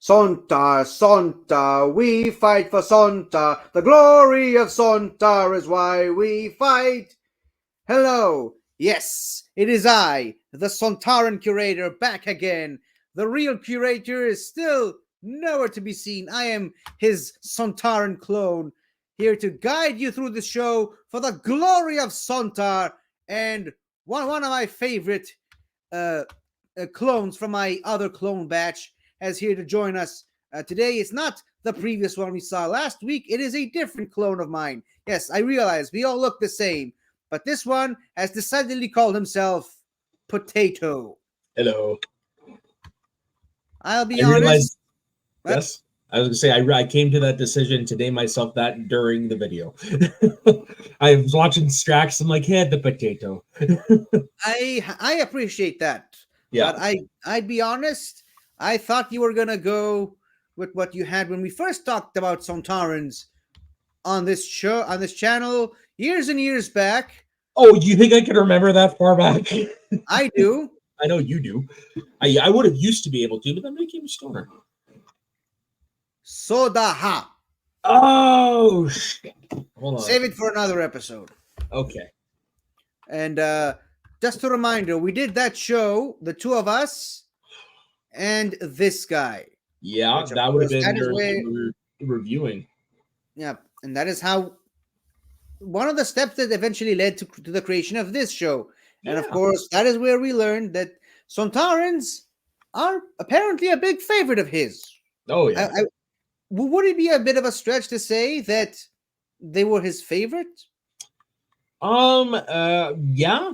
Sontar, we fight for Sontar. The glory of Sontar is why we fight. Hello, yes, it is I, the Sontaran curator, back again. The real curator is still nowhere to be seen. I am his Sontaran clone, here to guide you through the show for the glory of Sontar, and one of my favorite clones from my other clone batch is here to join us today. It's not the previous one we saw last week. It is a different clone of mine. Yes, I realize we all look the same, but this one has decidedly called himself Potato. Hello. I'll be honest. Yes, I was going to say, I came to that decision today myself that during the video. I was watching Strax. I'm like, hey, the potato. I appreciate that. Yeah. But I'd be honest. I thought you were going to go with what you had when we first talked about Sontarans on this show, on this channel, years and years back. Oh, you think I can remember that far back? I do. I know you do. I would have used to be able to, but then I became a stoner. Sodaha. Oh, shit. Hold on. Save it for another episode. Okay. And just a reminder, we did that show, the two of us, and this guy. Yeah, that would have been during reviewing. Yeah, and that is how one of the steps that eventually led to the creation of this show. And of course, that is where we learned that Sontarans are apparently a big favorite of his. Oh, yeah. Would it be a bit of a stretch to say that they were his favorite? Yeah.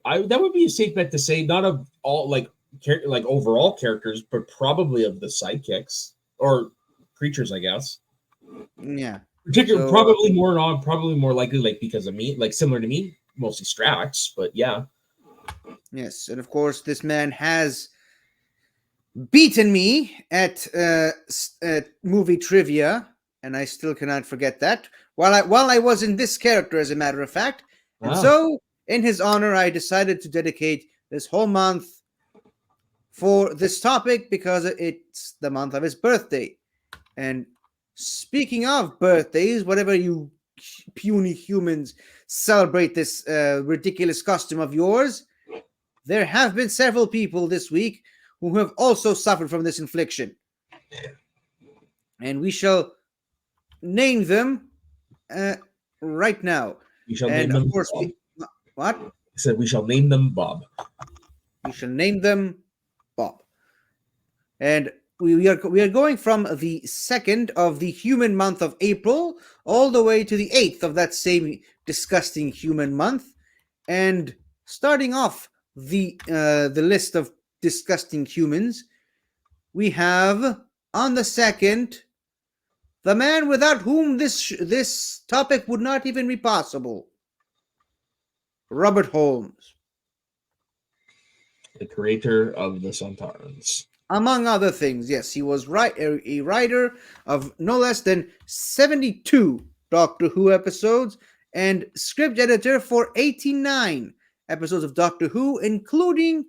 That would be a safe bet to say, not of all like overall characters, but probably of the sidekicks or creatures, I guess. Yeah. Particularly, probably more likely, like because of me, like similar to me, mostly Strax, but yeah. Yes, and of course, this man has beaten me at movie trivia, and I still cannot forget that. While I was in this character, as a matter of fact, and so in his honor, I decided to dedicate this whole month for this topic because it's the month of his birthday. And speaking of birthdays, whatever you puny humans celebrate this ridiculous custom of yours, there have been several people this week who have also suffered from this infliction. And we shall name them right now. We shall name them Bob. What? I said we shall name them Bob. We shall name them Bob. And we are going from the 2nd of the human month of April all the way to the 8th of that same disgusting human month. And starting off the list of disgusting humans, we have on the 2nd the man without whom this topic would not even be possible, Robert Holmes, the creator of the Sontarans. Among other things, yes, he was a writer of no less than 72 Doctor Who episodes and script editor for 89 episodes of Doctor Who, including,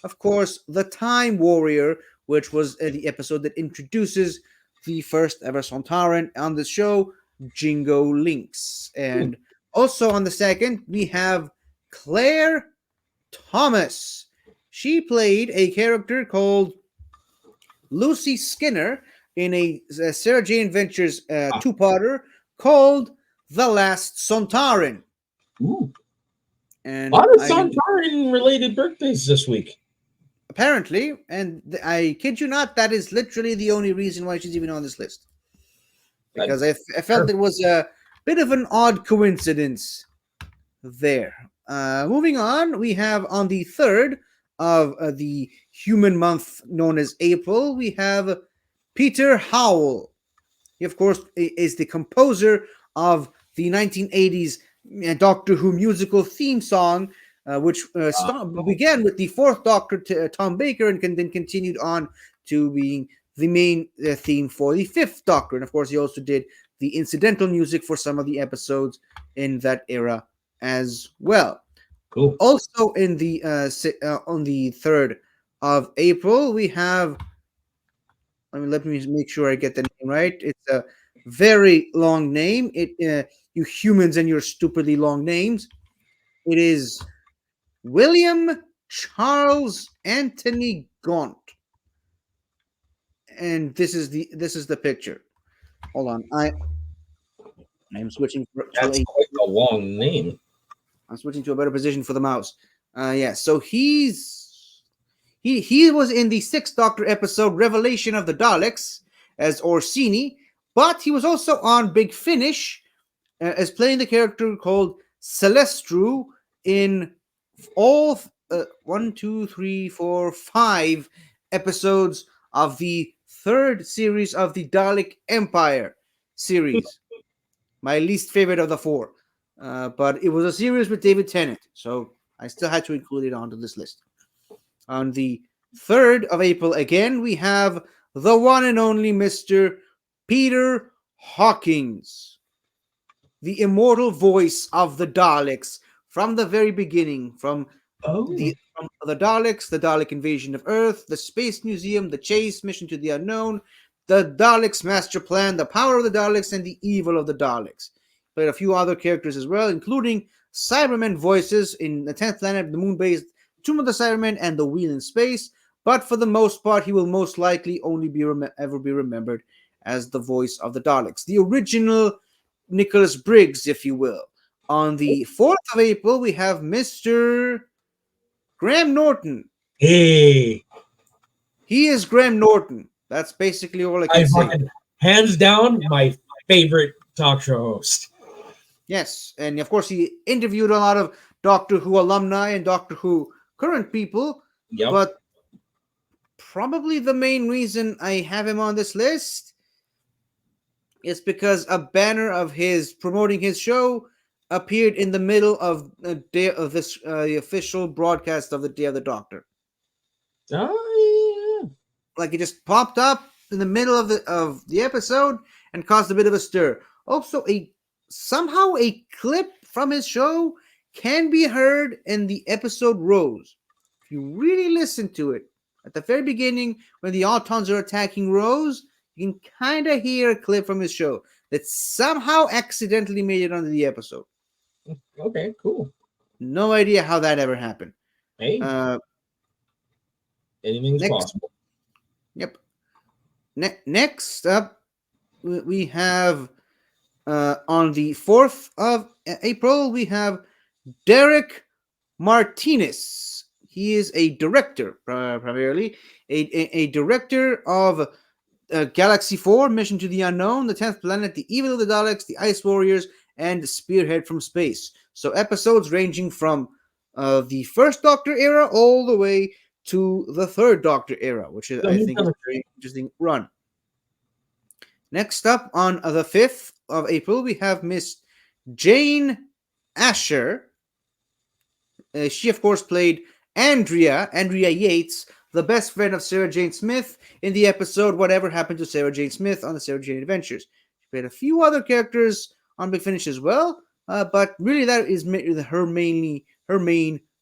of course, The Time Warrior, which was the episode that introduces the first ever Sontaran on the show, Jingo Lynx. And also on the 2nd, we have Claire Thomas. She played a character called Lucy Skinner in a Sarah Jane Adventures two-parter called The Last Sontaran. Ooh. And a lot of Sontaran-related birthdays this week. Apparently, and I kid you not, that is literally the only reason why she's even on this list. Because I felt it was a bit of an odd coincidence there. Moving on, we have on the 3rd of the human month known as April, we have Peter Howell. He, of course, is the composer of the 1980s Doctor Who musical theme song, which began with the 4th Doctor, Tom Baker, and then continued on to being the main theme for the 5th Doctor. And, of course, he also did the incidental music for some of the episodes in that era as well. Cool. Also in the on the 3rd of April, we have let me make sure I get the name right. It's a very long name. You humans and your stupidly long names. It is William Charles Anthony Gaunt, and this is the picture. Hold on, I'm switching to That's a quite a long name. I'm switching to a better position for the mouse. Yeah, so he was in the Sixth Doctor episode Revelation of the Daleks as Orsini, but he was also on Big Finish as playing the character called Celestru in all one, two, three, four, 5 episodes of the third series of the Dalek Empire series. My least favorite of the 4. But it was a series with David Tennant, so I still had to include it onto this list. On the 3rd of April, again, we have the one and only Mr. Peter Hawkins, the immortal voice of the Daleks from the very beginning, from the Daleks, the Dalek invasion of Earth, the Space Museum, the Chase, Mission to the Unknown, the Daleks master plan, the power of the Daleks, and the evil of the Daleks. Played a few other characters as well, including Cybermen voices in the 10th Planet, the Moon-based Tomb of the Cybermen, and the Wheel in Space. But for the most part, he will most likely only ever be remembered as the voice of the Daleks, the original Nicholas Briggs, if you will. On the 4th of April, we have Mr. Graham Norton. Hey, he is Graham Norton. That's basically all I can say. Hands down, my favorite talk show host. Yes, and of course he interviewed a lot of Doctor Who alumni and Doctor Who current people. Yep. But probably the main reason I have him on this list is because a banner of his promoting his show appeared in the middle of the day of this the official broadcast of the Day of the Doctor. Oh yeah. Like it just popped up in the middle of the episode and caused a bit of a stir. Also, somehow a clip from his show can be heard in the episode Rose. If you really listen to it, at the very beginning, when the Autons are attacking Rose, you can kind of hear a clip from his show that somehow accidentally made it onto the episode. Okay, cool. No idea how that ever happened. Hey, anything's possible. Yep. Next up, we have on the 4th of April, we have Derek Martinez. He is a director, primarily a director of Galaxy 4, Mission to the Unknown, the 10th Planet, the Evil of the Daleks, the Ice Warriors, and Spearhead from Space. So episodes ranging from the First Doctor era all the way to the Third Doctor era, which is, I think, is a very interesting run. Next up, on the 5th of April, we have Miss Jane Asher. She, of course, played Andrea Yates, the best friend of Sarah Jane Smith, in the episode Whatever Happened to Sarah Jane Smith on the Sarah Jane Adventures. She played a few other characters on Big Finish as well, but really that is her main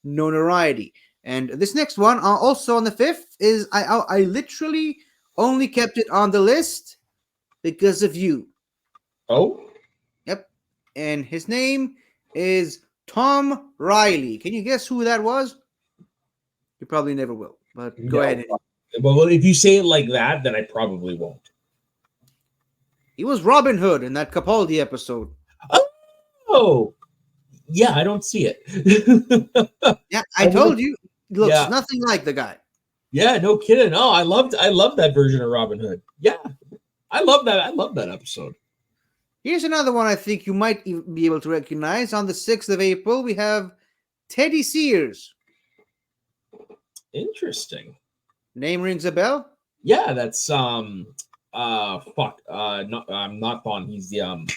notoriety. And this next one, also on the 5th, is I literally only kept it on the list because of you. Oh? Yep. And his name is Tom Riley. Can you guess who that was? You probably never will, but go ahead. Well, if you say it like that, then I probably won't. He was Robin Hood in that Capaldi episode. Oh! Yeah, I don't see it. Yeah, I told you. He looks nothing like the guy. Yeah, no kidding. Oh, I loved that version of Robin Hood. Yeah. I love that episode. Here's another one I think you might be able to recognize. On the 6th of April, we have Teddy Sears. Interesting. Name rings a bell? Yeah, that's not Thon. He's the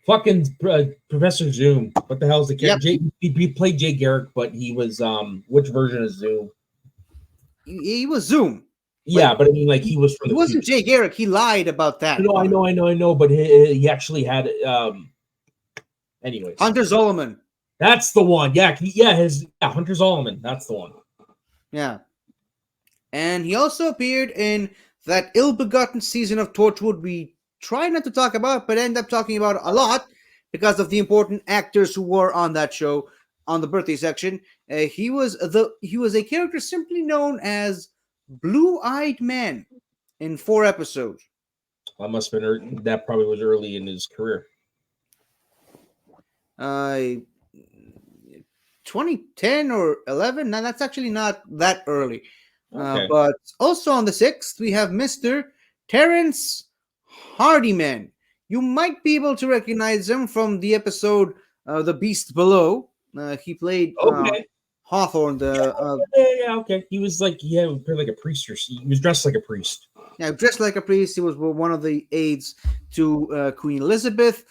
fucking Professor Zoom. What the hell is the character? Yep. He played Jay Garrick, but he was which version of Zoom? He was Zoom. Yeah, but I mean, like he was from. He wasn't Jay Garrick. He lied about that. No, I know. But he actually had. Anyways, Hunter Zolomon. That's the one. Yeah, Hunter Zolomon. That's the one. Yeah, and he also appeared in that ill-begotten season of Torchwood we try not to talk about, but end up talking about a lot because of the important actors who were on that show on the birthday section. He was a character simply known as Blue-Eyed Man in 4 episodes. That must have been that probably was early in his career. Uh, 2010 or 11. Now that's actually not that early. Okay. But also on the 6th, we have Mr. Terrence Hardyman. You might be able to recognize him from the episode The Beast Below. He played Okay. Hawthorne, Yeah, okay. He was like, he appeared like a priest, or he was dressed like a priest. dressed like a priest. He was one of the aides to Queen Elizabeth.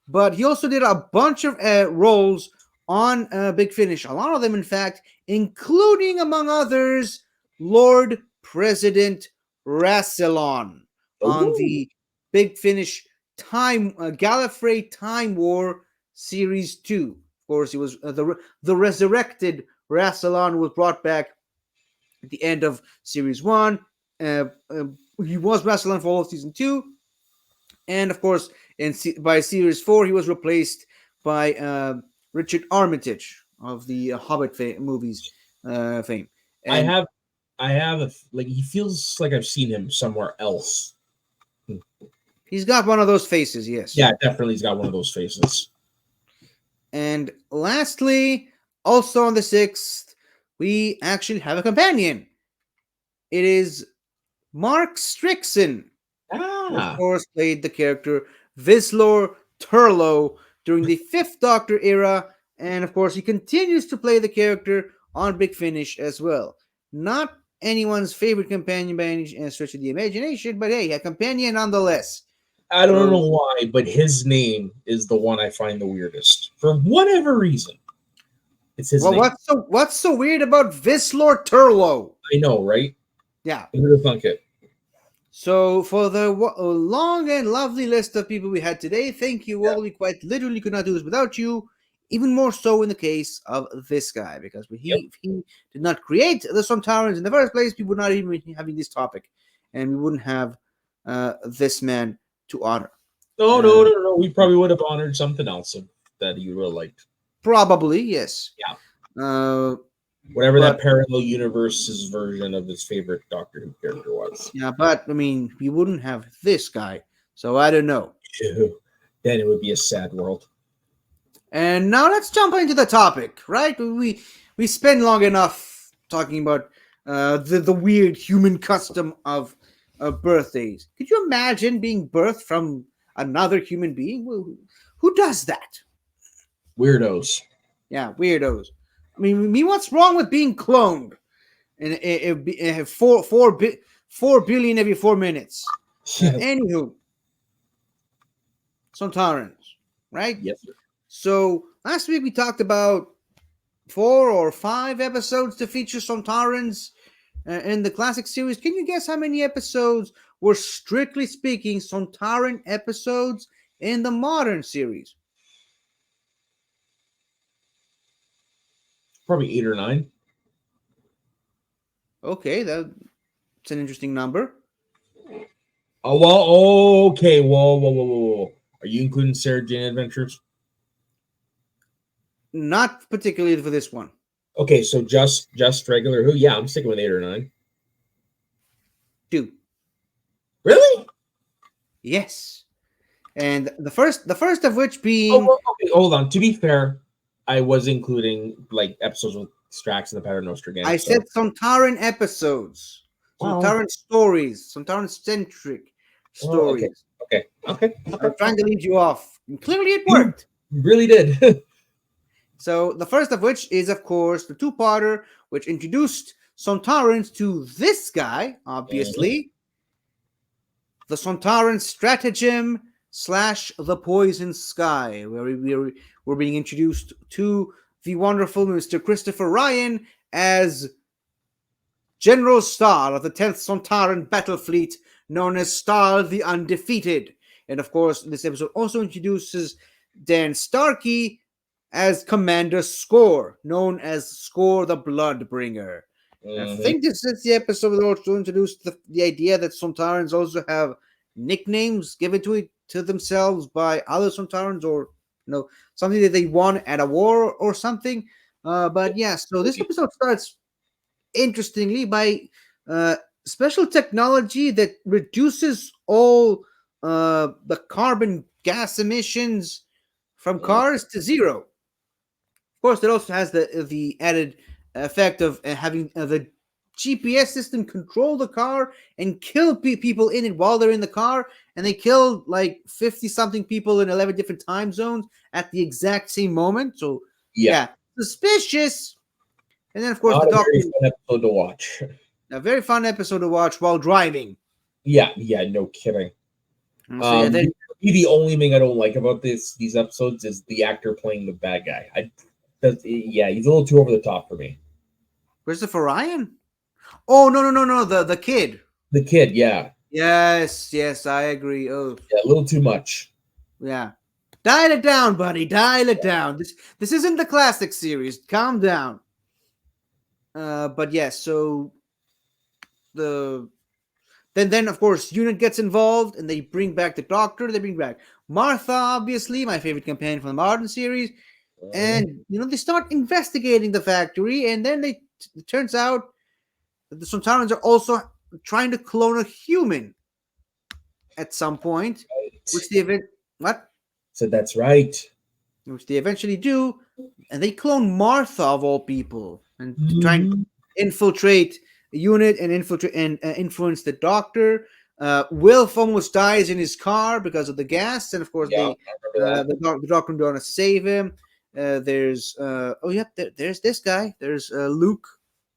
But he also did a bunch of roles on Big Finish. A lot of them, in fact, including, among others, Lord President Rassilon on the Big Finish Gallifrey Time War Series 2. Of course, he was the resurrected Rassilon was brought back at the end of Series 1. He was Rassilon for all of Season 2. And, of course, by Series 4, he was replaced by Richard Armitage of the Hobbit movies fame. And I have like, he feels like I've seen him somewhere else. He's got one of those faces, yes. Yeah, definitely he's got one of those faces. And lastly, also on the 6th, we actually have a companion. It is Mark Strickson, who of course played the character Vislor Turlow during the 5th Doctor era, and of course he continues to play the character on Big Finish as well. Not anyone's favorite companion by any stretch of the imagination, but hey, a companion nonetheless. I don't know why, but his name is the one I find the weirdest for whatever reason. It's his name. What's so weird about Vislor Turlow? I know, right? Yeah. Who would have thunk it? So for the long and lovely list of people we had today, thank you all. We quite literally could not do this without you. Even more so in the case of this guy, because if he did not create the Sontarans in the first place, we would not even be having this topic, and we wouldn't have this man to honor. No. We probably would have honored something else that you would have liked. Probably, yes. Yeah. Whatever that parallel universe's version of his favorite Doctor Who character was. Yeah, but I mean, we wouldn't have this guy, so I don't know. Then it would be a sad world. And now let's jump into the topic, right? We spend long enough talking about the weird human custom of birthdays. Could you imagine being birthed from another human being? Who does that? Weirdos. Yeah, weirdos. I mean, what's wrong with being cloned? And it 4 billion every 4 minutes. Anywho, Sontarans, right? Yes, sir. So last week we talked about 4 or 5 episodes to feature Sontarans in the classic series. Can you guess how many episodes were, strictly speaking, Sontaran episodes in the modern series? Probably 8 or 9. Okay, that's an interesting number. Oh, well, okay. Whoa. Are you including Sarah Jane Adventures? Not particularly for this one. Okay, so just regular Who? Yeah, I'm sticking with 8 or 9. 2. Really? Yes. And the first of which being... okay, hold on. To be fair, I was including like episodes with Strax and the Paternoster Gang. I said Sontaran episodes. Sontaran stories. Sontaran-centric stories. Okay. I'm trying to lead you off. And clearly it worked. You really did. So the first of which is, of course, the 2-parter, which introduced Sontarans to this guy, obviously. The Sontaran Stratagem / the Poison Sky, where we're being introduced to the wonderful Mr. Christopher Ryan as General Stahl of the 10th Sontaran Battle Fleet, known as Stahl the Undefeated. And of course, this episode also introduces Dan Starkey as Commander Score, known as Score the Bloodbringer. I Mhm. think this is the episode that also introduced the idea that Sontarans also have nicknames given to themselves by other Sontarans, or something that they won at a war or something. But yeah, so this episode starts interestingly by uh, special technology that reduces all the carbon gas emissions from Mhm. cars to zero. Of course, it also has the added effect of having the GPS system control the car and kill people in it while they're in the car, and they kill like 50 something people in 11 different time zones at the exact same moment. So Yeah, yeah, suspicious. And then of course not the a very doctor, fun episode to watch. a very fun episode to watch while driving. Yeah, yeah, no kidding. So yeah, then The only thing I don't like about these episodes is the actor playing the bad guy. Yeah, he's a little too over the top for me. Christopher Ryan. Oh no, the kid. The kid, yeah, Yes, I agree. Oh yeah, a little too much. yeah, dial it down, buddy. Dial it down. This isn't the classic series. Calm down. But yes, so the then of course Unit gets involved and they bring back the Doctor. They bring back Martha, obviously my favorite companion from the modern series, Mhm. and they start investigating the factory, and then it turns out that the Sontarans are also trying to clone a human at some point, which Right. they event what So that's right. which they eventually do, and they clone Martha of all people, and to try and Mhm. infiltrate the Unit and infiltrate and influence the Doctor. Wilf almost dies in his car because of the gas, and of course Yeah, I remember that. the Doctor going to save him. There's oh yep, there's this guy. There's Luke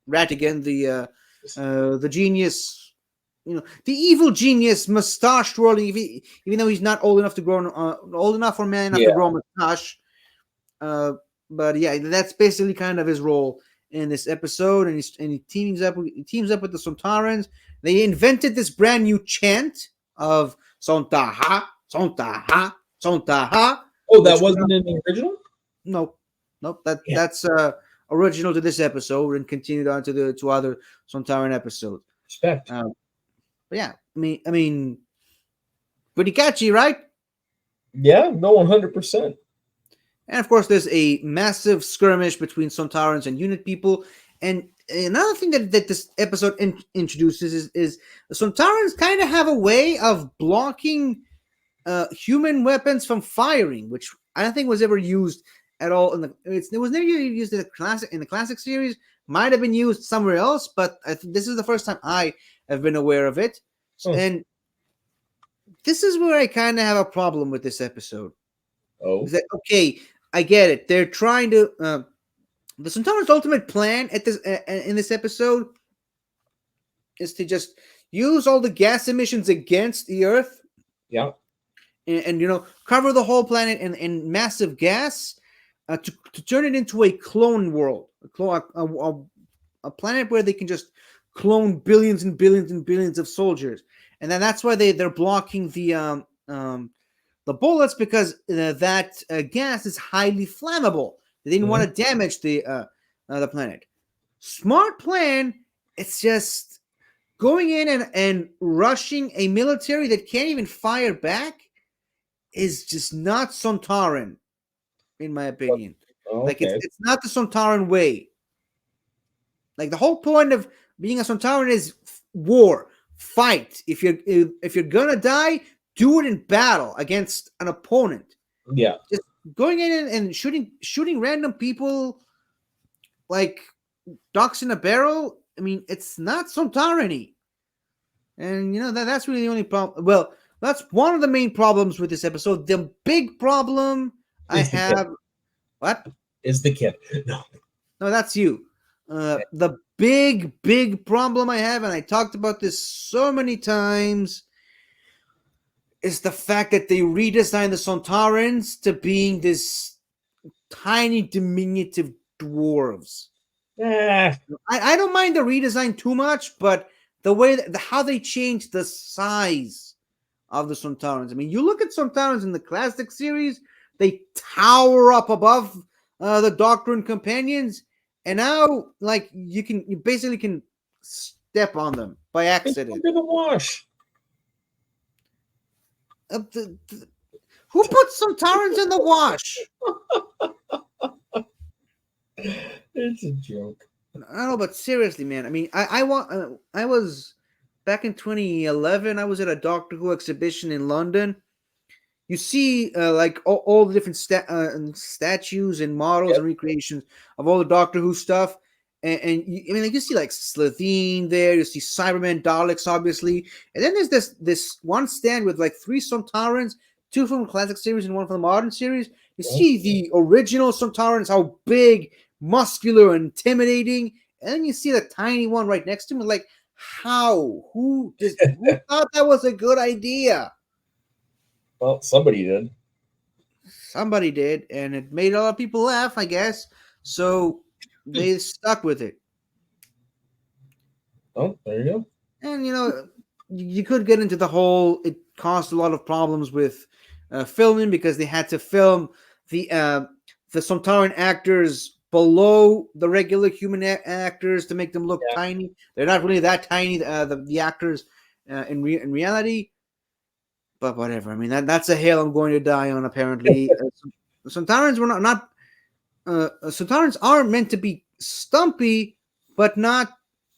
Rattigan, the genius, the evil genius, mustache twirling. Even though he's not old enough to grow, old enough for a man enough to Yeah, grow a mustache. Uh, but yeah, that's basically kind of his role in this episode, and he teams up with the Sontarans. They invented this brand new chant of Sontaha, Sontaha, Sontaha, oh, that which wasn't in the original? nope, nope, Yeah, that's original to this episode and continued on to other Sontaran episodes. respect. Uh, but yeah, I mean, pretty catchy, right? Yeah, no, 100%. And of course, there's a massive skirmish between Sontarans and Unit people. And another thing that this episode introduces is the Sontarans kind of have a way of blocking human weapons from firing, which I don't think was ever used at all. It was never used in the classic series. Might have been used somewhere else, but this is the first time I have been aware of it. Huh. And this is where I kind of have a problem with this episode. Oh, Is that okay? I get it. They're trying to. The Centaur's ultimate plan at this in this episode is to just use all the gas emissions against the Earth, yeah, and cover the whole planet in massive gas, to turn it into a clone world, a planet where they can just clone billions and billions and billions of soldiers, and then that's why they're blocking the bullets, because that gas is highly flammable. They didn't mhm, want to damage the planet. Smart plan. It's just going in and rushing a military that can't even fire back is just not Sontaran, in my opinion. Like it's okay, it's not the Sontaran way. Like the whole point of being a Sontaran is war, fight. If you're gonna die, do it in battle against an opponent. yeah, Just going in and shooting random people like ducks in a barrel. I mean, it's not Sontarany, and that's really the only problem. Well, that's one of the main problems with this episode. The big problem I is the kid, have. What? is the kid. No, No, that's you. The big problem I have, and I talked about this so many times, is the fact that they redesigned the Sontarans to being this tiny, diminutive dwarves. ah, I don't mind the redesign too much, but the way how they changed the size of the Sontarans. I mean, you look at Sontarans in the classic series; they tower up above the Doctor and companions, and now like you basically can step on them by accident. In the wash. Who put Sontarans in the wash? It's a joke. I don't know, but seriously, man. I mean, I was back in 2011. I was at a Doctor Who exhibition in London. You see, like all the different statues and models and recreations of all the Doctor Who stuff. And I mean, like you see like Slitheen there. You see Cybermen, Daleks, obviously, and then there's this one stand with like 3 Sontarans, 2 from the classic series and 1 from the modern series. You see the original Sontarans, how big, muscular, and intimidating, and then you see the tiny one right next to him. Like, how? Who thought that was a good idea? Well, somebody did. Somebody did, and it made a lot of people laugh, I guess. So they stuck with it. Oh, there you go. And you could get into the whole. It caused a lot of problems with filming because they had to film the Sontaran actors below the regular human actors to make them look tiny. They're not really that tiny. The actors in reality. But whatever. I mean, that's a hill I'm going to die on. Apparently, Sontarans were not. Sontarans are meant to be stumpy, but not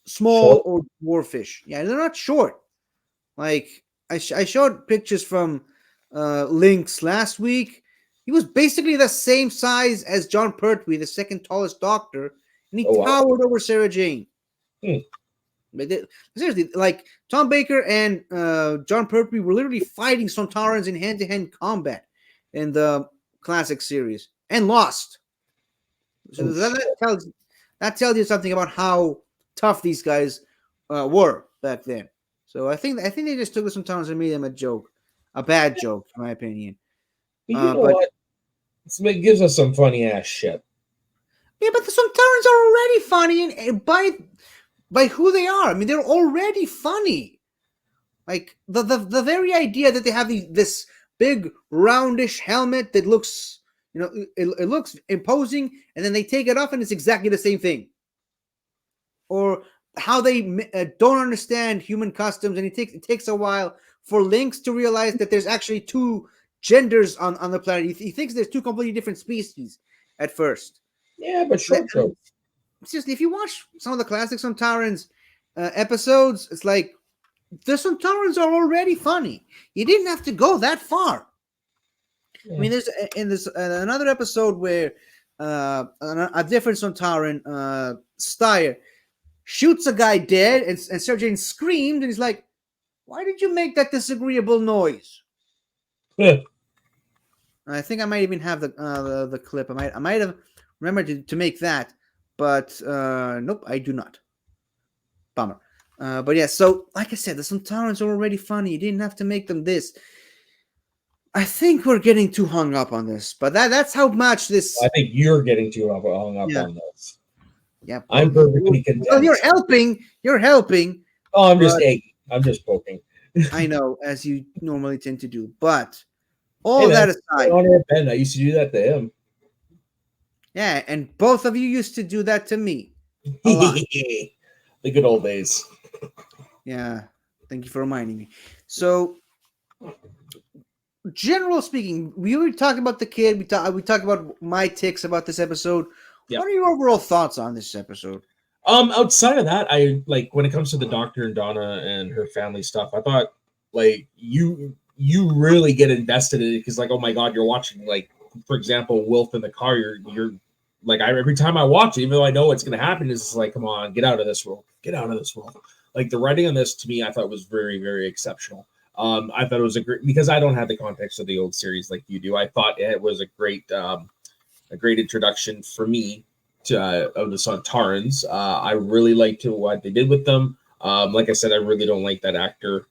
small or dwarfish. Yeah, they're not short. Like I showed pictures from Lynx last week. He was basically the same size as John Pertwee, the second tallest Doctor, and he towered over Sarah Jane. Seriously, like Tom Baker and John Pertwee were literally fighting Sontarans in hand-to-hand combat in the classic series and lost. So that tells you something about how tough these guys were back then. So I think they just took the Sontarans and made them a joke, a bad joke, in my opinion. You know what? It gives us some funny ass shit. Yeah, but the Sontarans are already funny and by who they are. I mean, they're already funny. Like the very idea that they have this big roundish helmet that looks, it looks imposing, and then they take it off and it's exactly the same thing. Or how they don't understand human customs, and it takes a while for Lynx to realize that there's actually 2 genders on the planet. He thinks there's 2 completely different species at first. Yeah, but short jokes. Seriously, if you watch some of the classic Sontarans episodes, it's like the Sontarans are already funny. You didn't have to go that far. Yeah. I mean, there's another episode where a different Sontaran, Styre, shoots a guy dead, and Sarah Jane screamed, and he's like, "Why did you make that disagreeable noise?" Yeah. I think I might even have the clip. I might have remembered to make that. But nope, I do not. Bummer. But yeah, so like I said, the Sontarans are already funny. You didn't have to make them this. I think we're getting too hung up on this, but that's how much this. I think you're getting too hung up on this. Yeah, I'm perfectly content. Well, you're helping. You're helping. Oh, I'm just egging. I'm just poking. I know, as you normally tend to do, but all that aside, Ben, I used to do that to him. Yeah, and both of you used to do that to me. A lot. The good old days. Yeah, thank you for reminding me. So, general speaking, we already talked about the kid. We talked about my takes about this episode. Yep. What are your overall thoughts on this episode? Outside of that, I like when it comes to the Doctor and Donna and her family stuff. I thought like you really get invested in it because like, oh my god, you're watching like, for example, Wilf in the car. You're like, every time I watch it, even though I know what's going to happen, is like, come on, get out of this world, get out of this world. Like the writing on this to me, I thought was very, very exceptional. I thought it was a great, because I don't have the context of the old series like you do. I thought it was a great introduction for me to of the Sontarans. I really liked what they did with them. Like I said, I really don't like that actor.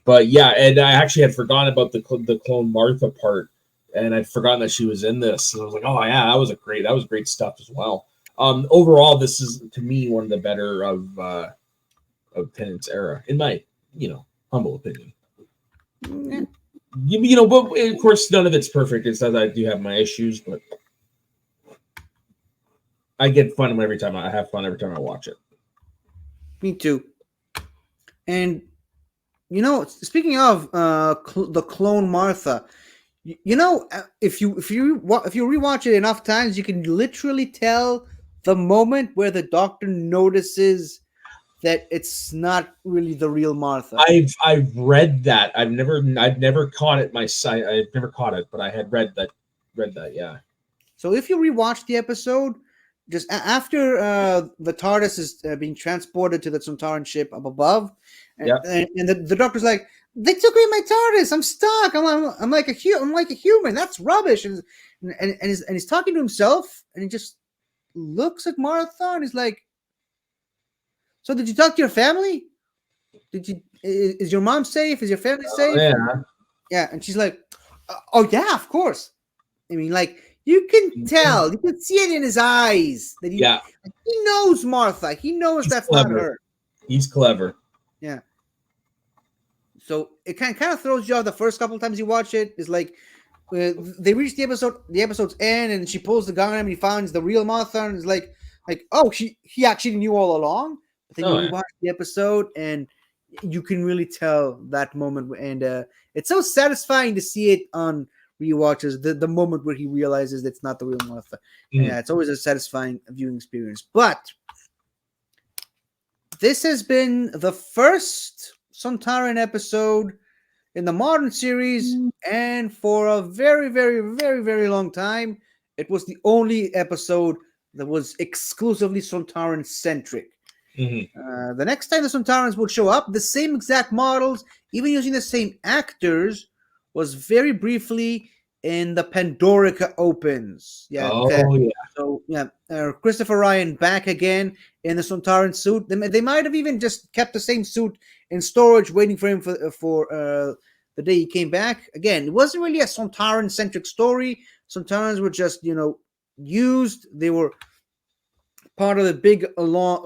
But yeah, and I actually had forgotten about the clone Martha part. And I'd forgotten that she was in this. And I was like, oh yeah, that was great stuff as well. Overall, this is to me one of the better of Tennant's era, in my humble opinion. Yeah. But of course none of it's perfect. It's that I do have my issues, but I get fun every time I have fun every time I watch it. Me too. And speaking of the clone Martha, if you rewatch it enough times, you can literally tell the moment where the Doctor notices that it's not really the real Martha. I've read that. I've never caught it myself. I've never caught it, but I had read that. Yeah. So if you rewatch the episode, just after the TARDIS is being transported to the Sontaran ship up above, and, Yeah. and the Doctor's like, "They took away my TARDIS. I'm stuck. I'm like a human. That's rubbish." And he's talking to himself, and he just looks at Martha, and he's like, "So did you talk to your family? Did you? Is your mom safe? Is your family safe?" Yeah. Yeah, and she's like, "Oh yeah, of course." I mean, like you can tell, you can see it in his eyes that Yeah. he knows Martha. He knows He's that's clever. not her. He's clever. Yeah. So it kind of throws you off the first couple of times you watch it. It's like they reach the episode's end, and she pulls the gun on him, and he finds the real Martha, and it's like oh, he actually knew all along. But then Oh, you yeah. rewatch the episode, and you can really tell that moment, and it's so satisfying to see it on rewatches. The moment where he realizes that's not the real Martha. Yeah, it's always a satisfying viewing experience. But this has been the first Sontaran episode in the modern series, and for a very, very, very, very long time, it was the only episode that was exclusively Sontaran centric. The next time the Sontarans would show up, the same exact models, even using the same actors, was very briefly in the Pandorica Opens. Yeah. Oh, yeah. So yeah, Christopher Ryan back again in the Sontaran suit. They might have even just kept the same suit in storage, waiting for him for the day he came back. Again, it wasn't really a Sontaran centric story. Sontarans were just used. They were part of the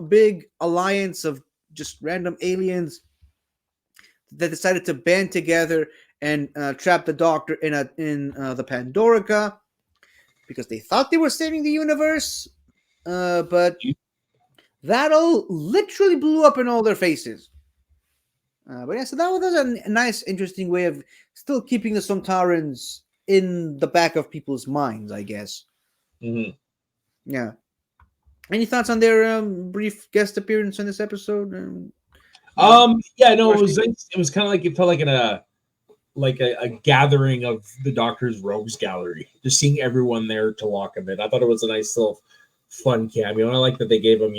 big alliance of just random aliens that decided to band together and trap the Doctor in the Pandorica because they thought they were saving the universe, but that all literally blew up in all their faces. But yeah, so that was a nice, interesting way of still keeping the Sontarans in the back of people's minds, I guess. Yeah. Any thoughts on their brief guest appearance in this episode? Yeah, no, it was nice. It was kind of like it felt like a gathering of the Doctor's rogues gallery, just seeing everyone there to lock him in. I thought it was a nice little fun cameo, and I like that they gave him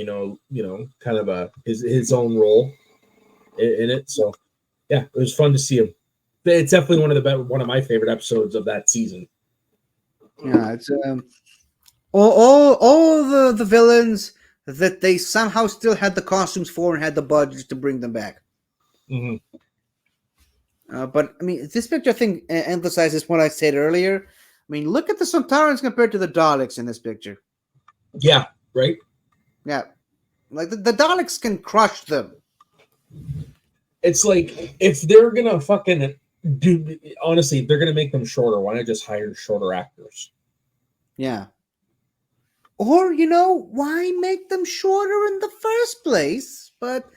kind of his own role in it. So yeah, it was fun to see him. It's definitely one of my favorite episodes of that season. Yeah, it's all the villains that they somehow still had the costumes for and had the budget to bring them back. But I mean, this picture I think emphasizes what I said earlier. I mean, look at the Sontarans compared to the Daleks in this picture. Yeah, right. Yeah, like the Daleks can crush them. It's like if they're gonna fucking do, honestly, if they're gonna make them shorter, why not just hire shorter actors? Yeah. Or, why make them shorter in the first place? But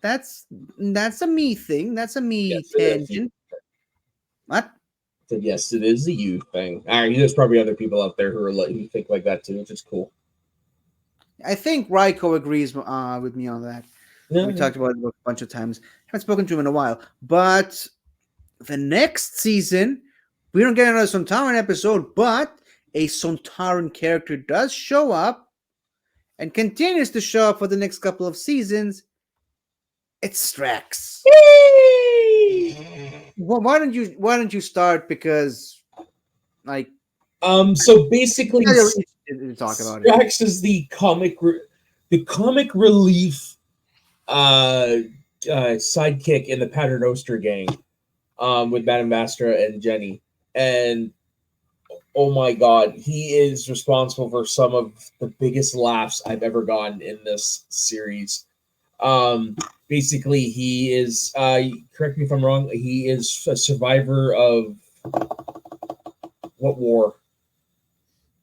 that's a me thing. That's a me tangent. What? Yes, it is a you thing. There's probably other people out there who think like that too, which is cool. I think Raiko agrees with me on that. We talked about it a bunch of times. Haven't spoken to him in a while. But the next season, we don't get another Sontaran episode, but a Sontaran character does show up and continues to show up for the next couple of seasons. It's Strax. Well, why don't you start? Because so basically talk about Strax is the comic relief sidekick in the Paternoster gang, with Madame Vastra and Jenny. And oh my god, he is responsible for some of the biggest laughs I've ever gotten in this series. Basically, he is, correct me if I'm wrong, he is a survivor of what war?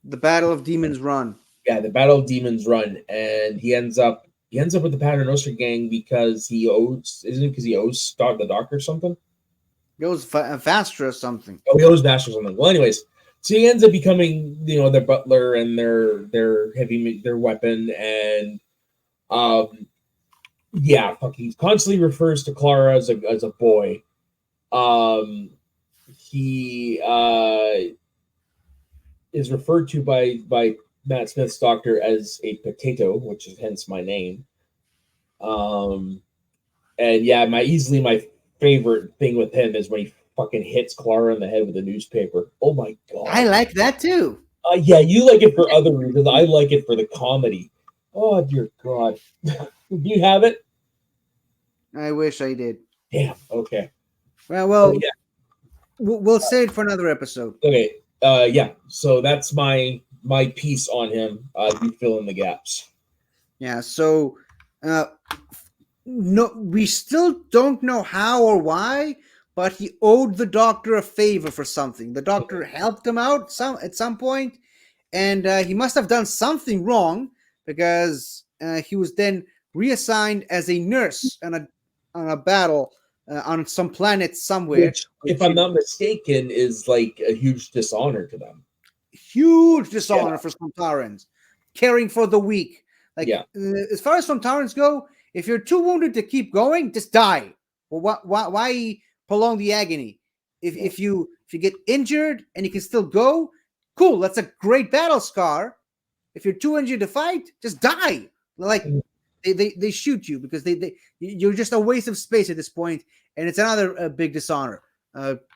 The Battle of Demon's Run. Yeah, the Battle of Demon's Run. And he ends up He ends up with the Paternoster gang because he owes, isn't it because he owes the doctor something? It goes faster or something. Oh, he owes Vaster something. Well, anyways, so he ends up becoming, their butler and their weapon, and yeah, fuck, he constantly refers to Clara as a boy. He is referred to by Matt Smith's doctor as a potato, which is hence my name. And yeah, my favorite thing with him is when he fucking hits Clara in the head with a newspaper. Oh my I god. like that too. Yeah, you like it for other reasons. I like it for the comedy. Oh dear God. Do you have it? I wish I did. Damn. Okay. Well, Yeah. we'll say it for another episode. Okay. Yeah. So that's my piece on him. You fill in the gaps. Yeah. So, no, we still don't know how or why, but he owed the doctor a favor for something. The doctor helped him out at some point, and he must have done something wrong because he was then reassigned as a nurse on a battle on some planet somewhere. Which, if I'm not mistaken, is like a huge dishonor to them. Huge dishonor for Sontarans, caring for the weak. Like, yeah. As far as Sontarans go, if you're too wounded to keep going, just die. Well, why prolong the agony? If you get injured and you can still go, cool. That's a great battle scar. If you're too injured to fight, just die. Like they shoot you because you're just a waste of space at this point, and it's another big dishonor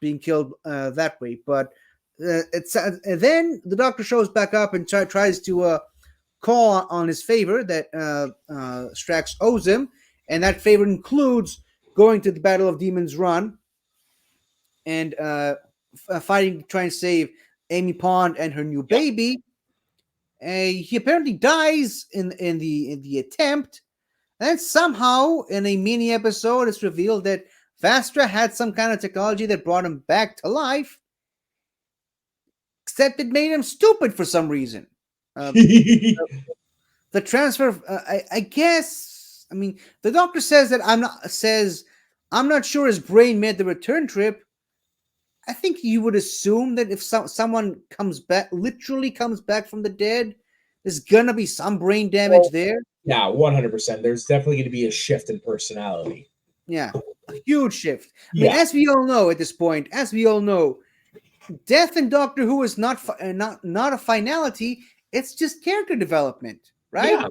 being killed that way. But then the doctor shows back up and tries to call on his favor that Strax owes him, and that favor includes going to the Battle of Demon's Run and fighting, trying to save Amy Pond and her new baby. He apparently dies in the attempt, and somehow in a mini episode, it's revealed that Vastra had some kind of technology that brought him back to life, except it made him stupid for some reason. The transfer, I guess. I mean, the doctor says that I'm not sure his brain made the return trip. I think you would assume that if someone literally comes back from the dead, there's gonna be some brain damage there. Yeah, 100%. There's definitely going to be a shift in personality. Yeah, a huge shift. I mean, as we all know at this point, death in Doctor Who is not a finality. It's just character development, right? Yeah.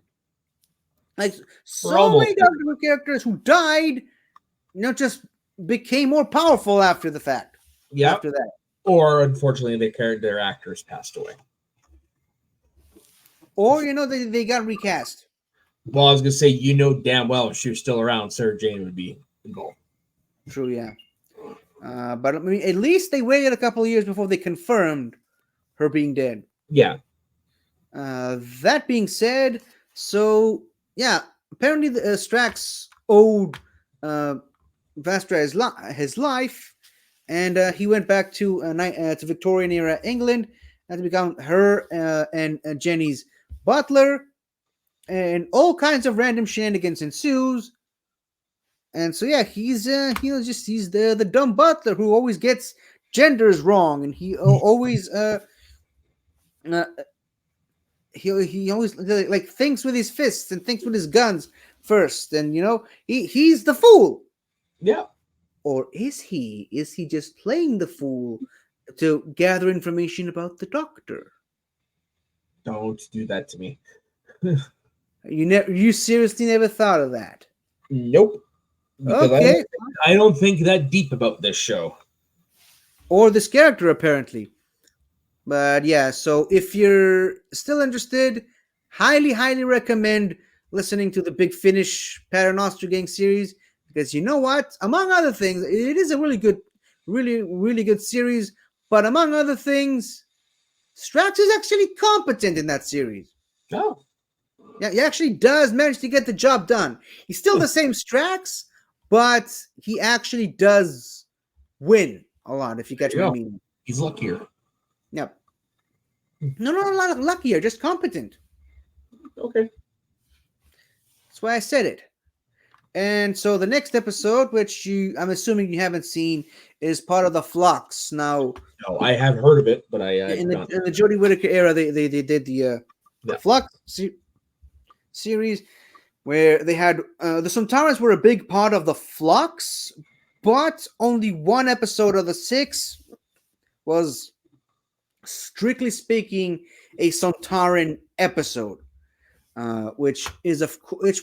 Like so many Doctor Who characters who died, just became more powerful after the fact. Yeah. After that, or unfortunately, their actors passed away, or they got recast. Well, I was gonna say, damn well if she was still around, Sarah Jane would be involved. True, yeah. But I mean, at least they waited a couple of years before they confirmed her being dead. Yeah. That being said, so yeah, apparently Strax owed Vastra his life, and he went back to Victorian era England and to become her and Jenny's butler, and all kinds of random shenanigans ensues. And so yeah, he's the dumb butler who always gets genders wrong, and he always he always like thinks with his fists and thinks with his guns first, and he's the fool. Yeah. Or is he? Is he just playing the fool to gather information about the doctor? Don't do that to me. You seriously never thought of that? Nope. Because okay. I don't think that deep about this show. Or this character, apparently. But yeah, so if you're still interested, highly recommend listening to the Big Finish Paternoster Gang series, because you know what? Among other things, it is a really good series, but among other things, Strax is actually competent in that series. Oh. Yeah, he actually does manage to get the job done. He's still the same Strax, but he actually does win a lot, if you catch what I mean. He's luckier. Yep. No, not luckier, just competent. Okay. That's why I said it. And so the next episode, which I'm assuming you haven't seen, is part of the Flux. Now, No, I have heard of it, but I've in the not. in the Jodie Whittaker era, they did the Yeah. Flux series where they had the Sontarans were a big part of the Flux, but only one episode of the 6 was, strictly speaking, a Sontaran episode, which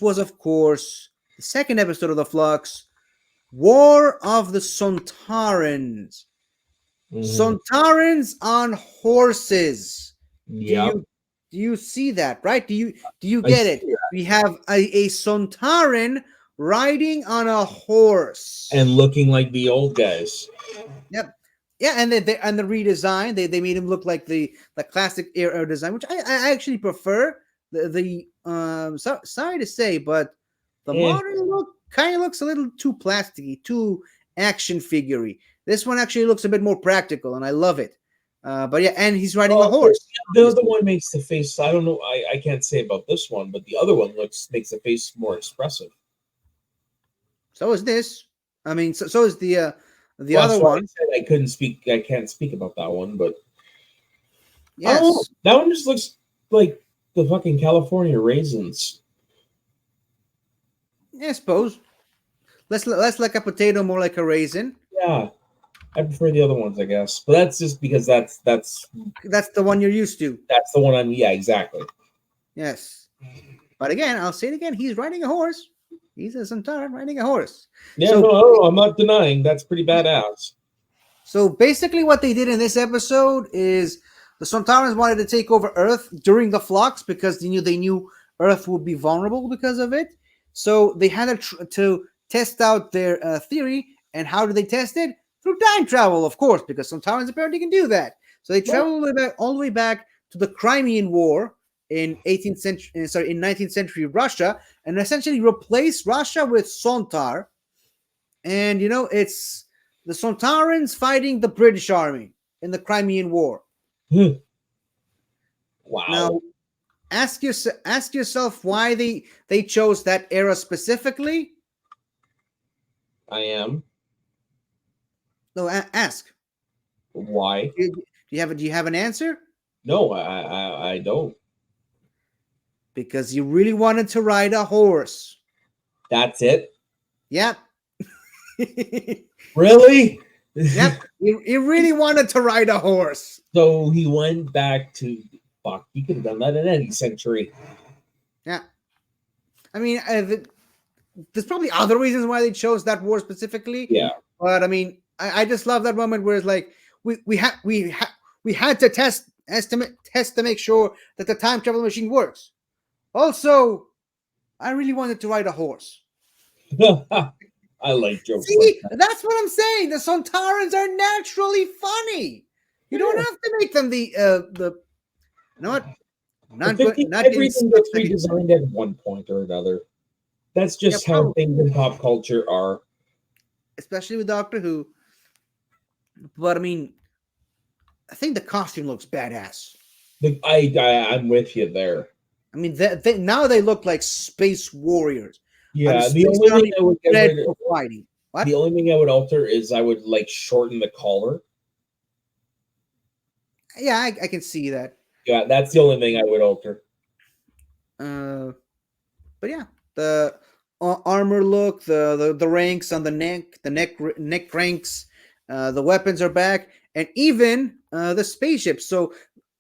was of course the second episode of the Flux, War of the Sontarans. Mhm. Sontarans on horses. Do Yep. you do you see that, right? Do you I get see it? that. We have a Sontaran riding on a horse. And looking like the old guys. Yep. Yeah, and the redesign, they made him look like the classic era design, which I actually prefer. Sorry to say, but the Eh. modern look kind of looks a little too plasticky, too action figurey. This one actually looks a bit more practical, and I love it. But yeah, and he's riding a horse. The other one makes the face. I don't know. I can't say about this one, but the other one makes the face more expressive. So is this. I mean, so is the Well, other that's why one. I said I couldn't speak. I can't speak about that one, but I don't know. Yes. That one just looks like the fucking California raisins. Yeah, I suppose. Less like a potato, more like a raisin. Yeah, I prefer the other ones, I guess. But that's just because that's That's the one you're used to. the one I'm. Yeah, exactly. Yes. But again, I'll say it again. He's riding a horse. He's a Sontaran riding a horse. Yeah, So- no, I'm not denying that's pretty badass. So basically, what they did in this episode is the Sontarans wanted to take over Earth during the Flux because they knew Earth would be vulnerable because of it. So they had to test out their theory. And how did they test it? Through time travel, of course, because Sontarans apparently can do that. So they traveled all the way back to the Crimean War in 19th century Russia, and essentially replaced Russia with Sontar. And it's the Sontarans fighting the British army in the Crimean War. Wow. Now, ask yourself why they chose that era specifically. I am. No, ask. Why? Do you have an answer? No, I don't. Because you really wanted to ride a horse. That's it. Yep. Really? Yep. You really wanted to ride a horse. So he went back to fuck. You could have done that in any century. Yeah. I mean, there's probably other reasons why they chose that war specifically. Yeah. But I mean, I just love that moment where it's like we had to test to make sure that the time travel machine works. Also, I really wanted to ride a horse. I like jokes. See, like that. that's what I'm saying. The Sontarans are naturally funny. You don't have to make them the you know what? I think everything gets redesigned at one point or another. That's just how things in pop culture are. Especially with Doctor Who. But I mean, I think the costume looks badass. I'm with you there. I mean, now they look like space warriors. Yeah, the only thing I would for fighting. What? The only thing I would alter is I would like shorten the collar. Yeah, I can see that. Yeah, that's the only thing I would alter. But yeah, the armor look, the ranks on the neck ranks, the weapons are back, and even the spaceships. So,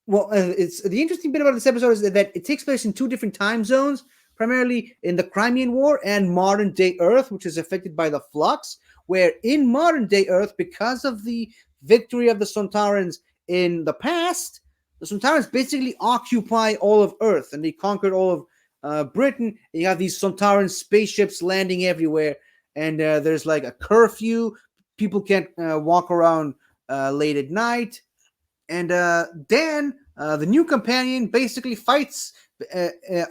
it's the interesting bit about this episode is that it takes place in two different time zones, primarily in the Crimean War and modern day Earth, which is affected by the Flux. Where in modern day Earth, because of the victory of the Sontarans in the past, the Sontarans basically occupy all of Earth, and they conquered all of Britain. You have these Sontaran spaceships landing everywhere, and there's like a curfew. People can't walk around late at night. And Dan, the new companion, basically fights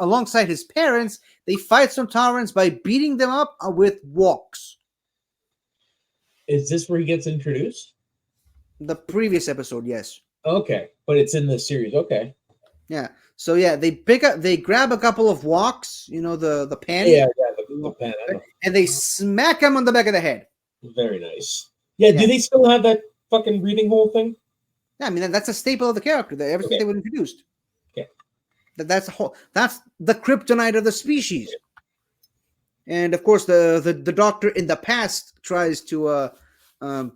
alongside his parents. They fight Sontarans by beating them up with walks. Is this where he gets introduced? The previous episode, yes. Okay, but it's in the series. Okay. Yeah. So yeah, they grab a couple of walks, the pen, Yeah, the pen. I know. and they smack him on the back of the head. Very nice. Yeah, do Yeah. they still have that fucking breathing hole thing? Yeah, I mean that's a staple of the character. Ever since Okay. they were introduced, Okay. that's the kryptonite of the species. And of course, the doctor in the past tries to um,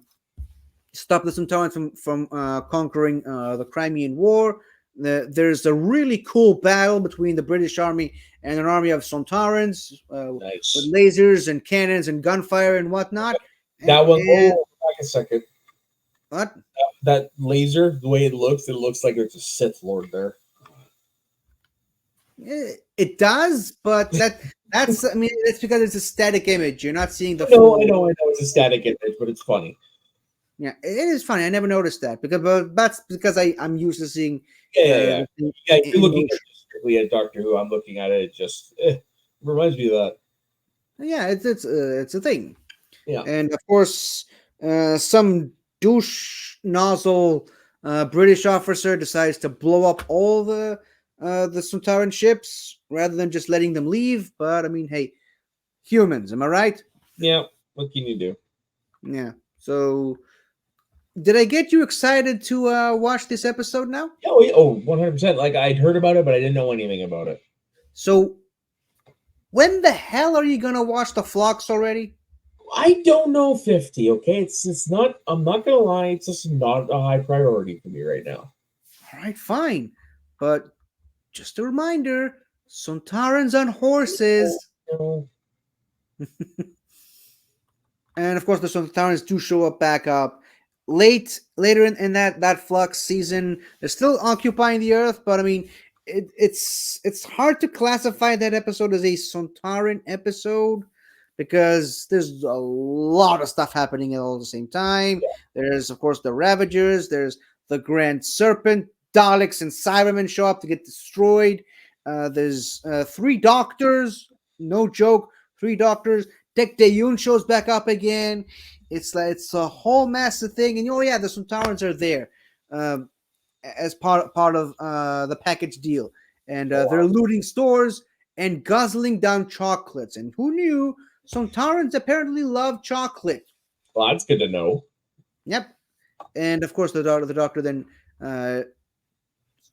stop the Sontarans from conquering the Crimean War. There's a really cool battle between the British Army and an army of Sontarans with Nice. lasers and cannons and gunfire and whatnot. That one, And oh, back a second. what? That laser, the way it looks like there's a Sith Lord there. It does, but that's I mean it's because it's a static image. You're not seeing the No, I full. know, it's a static image, but it's funny. Yeah, it is funny. I never noticed that because but that's because I'm used to seeing Yeah. the thing Yeah, you're in looking motion. at strictly at Doctor Who. I'm looking at it. It just reminds me of that. Yeah, it's a thing. Yeah. And of course, some douche nozzle British officer decides to blow up all the Sontaran ships rather than just letting them leave. But I mean, hey, humans, am I right? Yeah. What can you do? Yeah. So, did I get you excited to watch this episode now? Oh, 100%. Like I'd heard about it, but I didn't know anything about it. So, when the hell are you gonna watch the Flocks already? I don't know 50, okay? It's not I'm not gonna lie, it's just not a high priority for me right now. All right, fine, but just a reminder: Sontarans on Oh, horses. no. And of course, the Sontarans do show up back up later in that Flux season. They're still occupying the Earth, but I mean, it's hard to classify that episode as a Sontaran episode because there's a lot of stuff happening at all at the same time. There's of course the Ravagers. There's the Grand Serpent. Daleks and Cybermen show up to get destroyed. There's three doctors. No joke. Three doctors. Dick Dayun shows back up again. It's a whole massive thing, and oh yeah, the Sontarans are there um, as part of the package deal, and Oh, they're wow. looting stores and guzzling down chocolates. And who knew? Sontarans apparently love chocolate. Well, that's good to know. Yep, and of course the doctor then uh,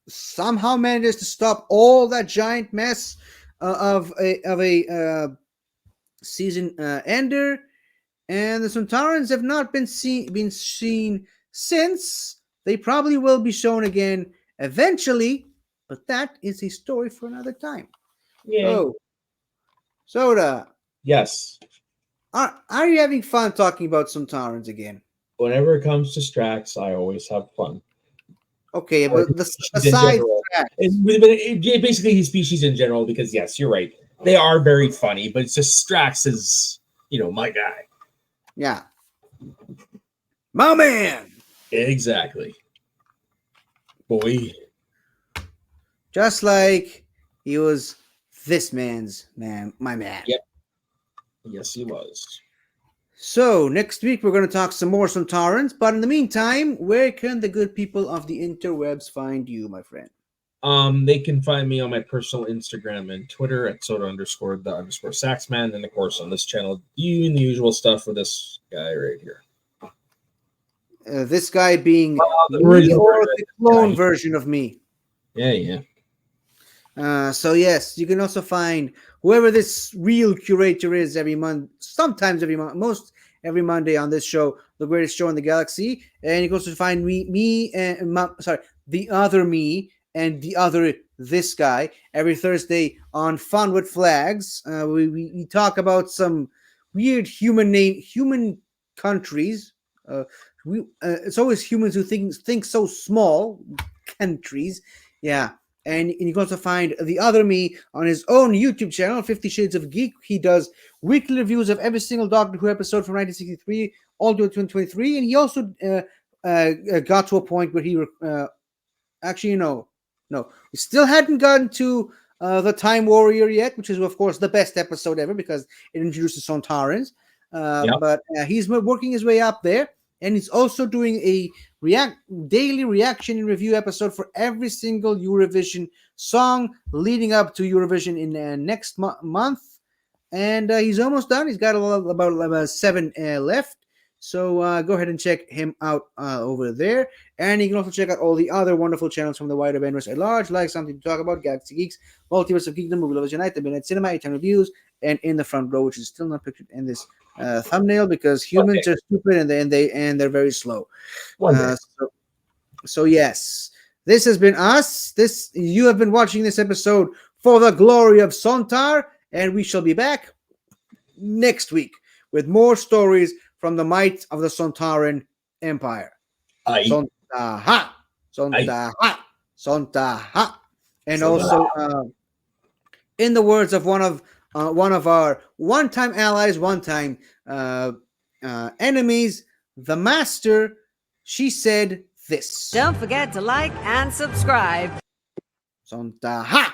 somehow manages to stop all that giant mess of a season ender. And the Sontarans have not been seen since. They probably will be shown again eventually, but that is a story for another time. Yay. So, Soda, Yes. are you having fun talking about Sontarans again? Whenever it comes to Strax, I always have fun. Okay, Or but species in besides general. that, Basically his species in general, because yes, you're right. They are very funny, but it's just Strax is, my guy. yeah, my man, Exactly. Boy. just like he was this man's man, my man. Yep. Yes, he was. So, next week we're going to talk some more Sontarans, but in the meantime, where can the good people of the interwebs find you, my friend? They can find me on my personal Instagram and Twitter at soda_the_saxman, and of course on this channel, doing the usual stuff for this guy right here. This guy being the me original or the clone guy. version of me. Yeah. So yes, you can also find whoever this real curator is every month, sometimes every month, most every Monday on this show, The Greatest Show in the Galaxy. And you can also find the other me and the other this guy every Thursday on Fun with Flags. We talk about some weird human countries. It's always humans who think so small countries. Yeah. And you can also find the other me on his own YouTube channel, 50 Shades of Geek. He does weekly reviews of every single Doctor Who episode from 1963 all to 2023. And he also got to a point where he actually, no, we still hadn't gotten to the Time Warrior yet, which is, of course, the best episode ever because it introduces Sontarans. Yep. But he's working his way up there. and he's also doing a daily reaction and review episode for every single Eurovision song leading up to Eurovision in next month. And he's almost done. He's got about 7 left. So go ahead and check him out over there. And you can also check out all the other wonderful channels from the wider Bandverse at large, like Something to Talk About, Galaxy Geeks, Multiverse of Geekdom, Movie Lovers Unite, The Midnight Cinema, 8 Reviews, and In the Front Row, which is still not pictured in this thumbnail because humans are stupid and they're very slow. So yes, this has been us. You have been watching this episode for the glory of Sontar, and we shall be back next week with more stories from the might of the Sontaran Empire. Sontaha, Sontaha, Sontaha, and also, in the words of one of our one-time allies, one-time enemies, the Master, she said this. Don't forget to like and subscribe. Sontaha.